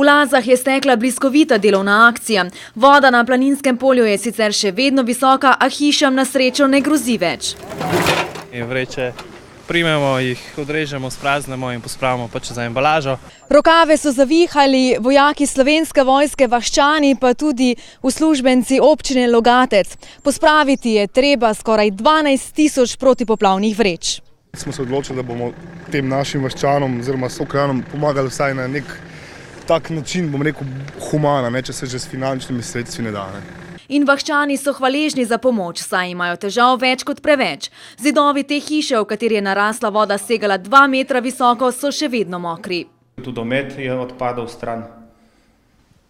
V Lazah je stekla bliskovita delovna akcija. Voda na Planinskem polju je sicer še vedno visoka, a hišam na srečo ne grozi več. Vreče primemo, jih odrežemo, spraznemo in pospravimo pač za embalažo. Rokave so zavihali vojaki Slovenske vojske, vaščani pa tudi uslužbenci občine Logatec. Pospraviti je treba skoraj 12.000 protipoplavnih vreč. Smo se odločili, da bomo tem našim vaščanom oziroma sokrajanom pomagali vsaj na nek tak način, bom rekel, humana, če se že s finančnimi sredstvi ne da. In vaščani so hvaležni za pomoč, saj imajo težav več kot preveč. Zidovi te hiše, v kateri je narasla voda segala 2 metra visoko, so še vedno mokri. Tudi omet je odpadal stran,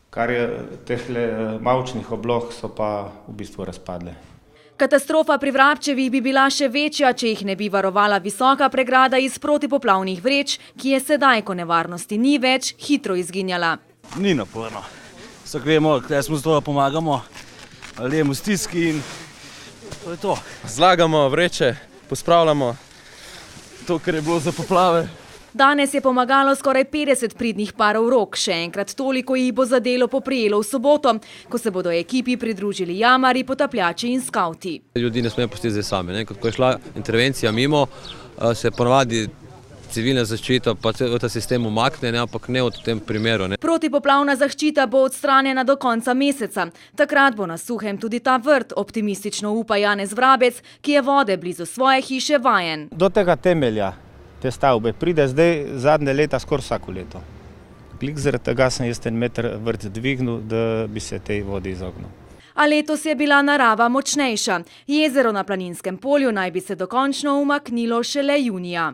kar je tehle mavčnih oblog so pa v bistvu razpadle. Katastrofa pri Vrabčevih bi bila še večja, če jih ne bi varovala visoka pregrada iz protipoplavnih vreč, ki je sedaj, ko nevarnosti ni več, hitro izginjala. Ni naporno. Vsak vemo, kaj smo zato, da pomagamo, lejemo stiski in to je to. Zlagamo vreče, pospravljamo to, kar je bilo za poplave. Danes je pomagalo skoraj 50 pridnih parov rok, še enkrat toliko jih bo za delo poprijelo v soboto, ko se bodo ekipi pridružili jamarji, potapljači in skavti. Ljudi ne smemo pustiti zdaj sami. Ko je šla intervencija mimo, se ponavadi civilna zaščita pa ta sistem umakne, ampak ne v tem primeru. Protipoplavna zaščita bo odstranjena do konca meseca. Takrat bo na suhem tudi ta vrt, optimistično upa Janez Vrabec, ki je vode blizu svoje hiše vajen. Do tega temelja te stavbe pride zdaj zadnje leta skoraj vsako leto. Klik zaradi tega sem jaz 1 meter vrt dvignil, da bi se tej vodi izognil. A letos je bila narava močnejša. Jezero na Planinskem polju naj bi se dokončno umaknilo šele junija.